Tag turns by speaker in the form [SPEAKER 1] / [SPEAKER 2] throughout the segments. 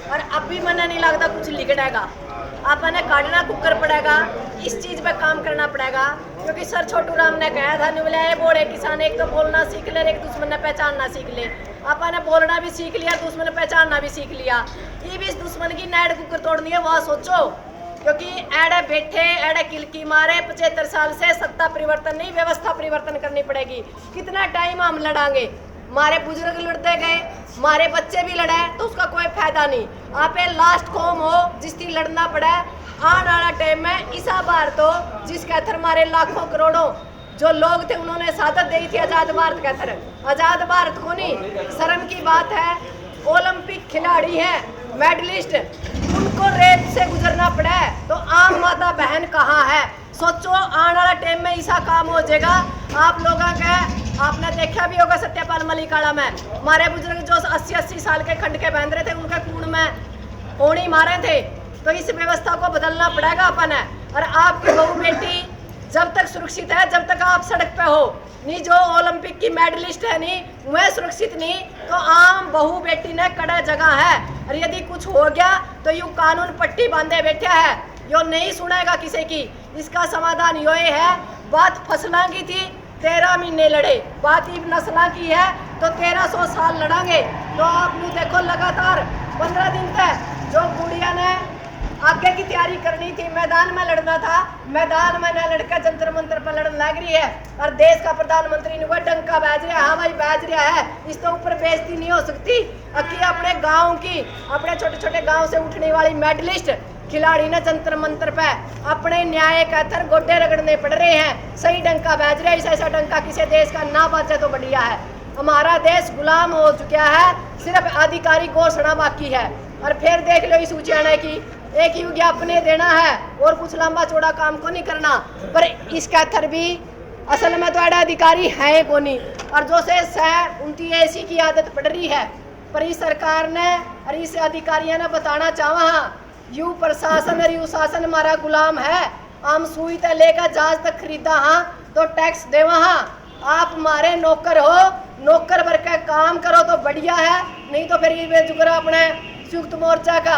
[SPEAKER 1] और अब भी मन नहीं लगता कुछ लिखनेगा। आपने काटना कुकर पड़ेगा, इस चीज पे काम करना पड़ेगा। क्योंकि सर छोटू राम ने कहा था बोले बोले किसान एक तो बोलना सीख ले, एक दुश्मन ने पहचानना सीख ले। आपने बोलना भी सीख लिया, दुश्मन ने पहचानना भी सीख लिया। ये भी इस दुश्मन की नाड़ कुकर तोड़नी है, वह सोचो। क्योंकि एड़े बैठे एड़े किलकी मारे 75 साल से सत्ता परिवर्तन नहीं, व्यवस्था परिवर्तन करनी पड़ेगी। कितना टाइम हम लड़ांगे? हमारे बुजुर्ग लड़ते गए, हमारे बच्चे भी लड़े, तो उसका कोई फायदा नहीं। आप लास्ट कौम हो जिसकी लड़ना पड़े। आने वाला टाइम में इसा बार तो जिसके अंदर हमारे लाखों करोड़ों जो लोग थे उन्होंने शहादत दी थी आजाद भारत के अंदर। आजाद भारत को नहीं, शर्म की बात है। ओलंपिक खिलाड़ी हैं, मेडलिस्ट, उनको रेप से गुजरना पड़ा तो आम माता बहन कहाँ है? सोचो आने वाला टाइम में ऐसा काम हो जाएगा। आप लोगों के आपने देखा भी होगा सत्यपाल मलिकाड़ा में हमारे बुजुर्ग जो 80-80 साल के खंड के बांध रहे थे, उनके कूड़ में ओणी मारे थे। तो इस व्यवस्था को बदलना पड़ेगा अपन है। और आपकी बहू बेटी जब तक सुरक्षित है, जब तक आप सड़क पे हो नहीं, जो ओलंपिक की मेडलिस्ट है नहीं वह सुरक्षित नहीं, तो आम बहू बेटी ने कड़ा जगह है। और यदि कुछ हो गया तो यू कानून पट्टी बांधे बैठा है, यो नहीं सुनेगा किसी की। इसका समाधान यो है, बात फसलों की थी 13 महीने लड़े, बात ही नस्लों की है तो 1300 साल लड़ांगे। तो आप लोग देखो लगातार 15 दिन तक जो गुड़िया ने आगे की तैयारी करनी थी, मैदान में लड़ना था, मैदान में न लड़कर जंतर मंतर पर लड़ने लग रही है। और देश का प्रधानमंत्री ने वो डंका बाज रहा है, हाँ भाई बाज रहा है, इसके ऊपर बेइज्जती नहीं हो सकती। कि अपने गांव की, अपने छोटे छोटे गांव से उठने वाली मेडलिस्ट खिलाड़ी ने जंतर मंतर पे अपने न्याय का थर गोड्डे रगड़ने पड़ रहे हैं। सही डंका बाज रहा है, ऐसा डंका किसी देश का ना बाजे तो बढ़िया है। हमारा देश गुलाम हो चुका है, सिर्फ आधिकारिक घोषणा बाकी है। और फिर देख लो इस उचाने की एक युग अपने देना है और कुछ लंबा चौड़ा काम को नहीं करना। पर इसका थर भी असल में तो एडा अधिकारी है को नहीं। और जो से उनकी ऐसी की आदत पड़ रही है, पर इस सरकार ने और इस अधिकारियों ने बताना चाहा यू प्रशासन और यू शासन हमारा गुलाम है। हम सुई तक लेकर जहाज तक खरीदा हाँ तो टैक्स देवा हाँ। आप हमारे नौकर हो, नौकर भर के काम करो तो बढ़िया है, नहीं तो फिर ये बेजुगरा अपने संयुक्त मोर्चा का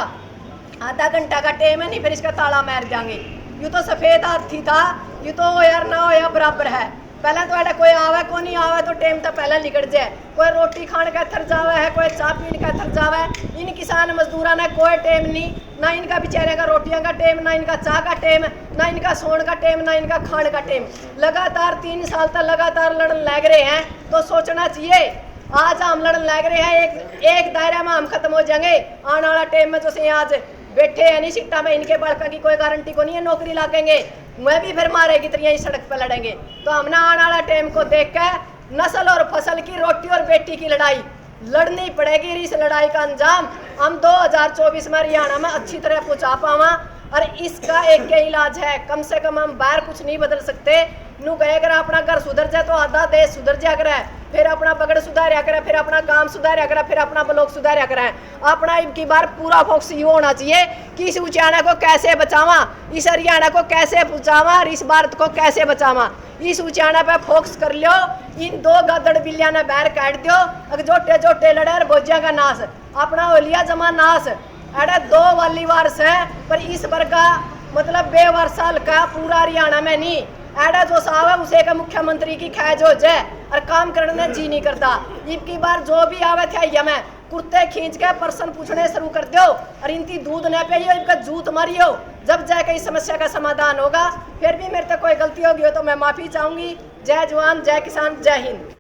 [SPEAKER 1] आधा घंटा का टाइम है नहीं, फिर इसका ताला मार देंगे। यू तो सफेद हाथी था, यू तो हो यार ना हो या बराबर है। पहले तो ऐसा कोई आवे को नहीं आवे तो टाइम तो पहले निकट जाए। कोई रोटी खाने का थर जावे है, कोई चाय पीने का थर जावे। इन किसान मजदूरा ने कोई टाइम नहीं, ना इनका बेचारे का रोटियां का टाइम, ना इनका चाय का टाइम, ना इनका सोने का टाइम, ना इनका खाने का टाइम। लगातार 3 साल तक लगातार लड़न लग रहे हैं। तो सोचना चाहिए आज हम लड़न लग रहे हैं, एक दायरा में हम खत्म हो जाएंगे। आने वाला टाइम में जो आज बैठे हैं नहीं सिट्टा में, इनके बड़का की कोई गारंटी को नहीं है नौकरी लागेंगे, मैं भी फिर मारेगी तरिया इस सड़क पर लड़ेंगे। तो हमने आने वाला टाइम को देख कर नस्ल और फसल की, रोटी और बेटी की लड़ाई लड़नी पड़ेगी। इस लड़ाई का अंजाम हम 2024 में हरियाणा में अच्छी तरह पहुंचा पावा। और इसका एक ही इलाज है, कम से कम हम बाहर कुछ नहीं बदल सकते। नू गए अगर अपना घर सुधर जाए तो आधा देश सुधर जाया करे, फिर अपना बगड़ सुधारिया करे, फिर अपना गांव सुधारिया करे, फिर अपना ब्लॉक सुधारिया करे। अपना इनकी बार पूरा फोकस ये होना चाहिए कि इस उचाना को कैसे बचावा, इस हरियाणा को कैसे बचावा, इस भारत को कैसे बचावा। इस उचाना पे फोकस कर लो। इन 2 गदड़ बिल्लिया ने बैर काट दो, अगर जोटे जोटे लड़े और भोजिया का नाश, अपना हो लिया जमा नाश। अरे 2 वाली वार्स है, पर इस बार का मतलब 2 साल का पूरा हरियाणा में नहीं। एडा जो साहब है उसे का मुख्यमंत्री की खैज हो जाए और काम करने जी नहीं करता। इनकी बार जो भी आवे थे या मैं कुर्ते खींच के प्रश्न पूछने शुरू कर दो और इनकी दूध न पियो, इनका जूत मारियो, जब जाके इस समस्या का समाधान होगा। फिर भी मेरे तक कोई गलती होगी हो तो मैं माफी चाहूंगी। जय जवान, जय किसान, जय हिंद।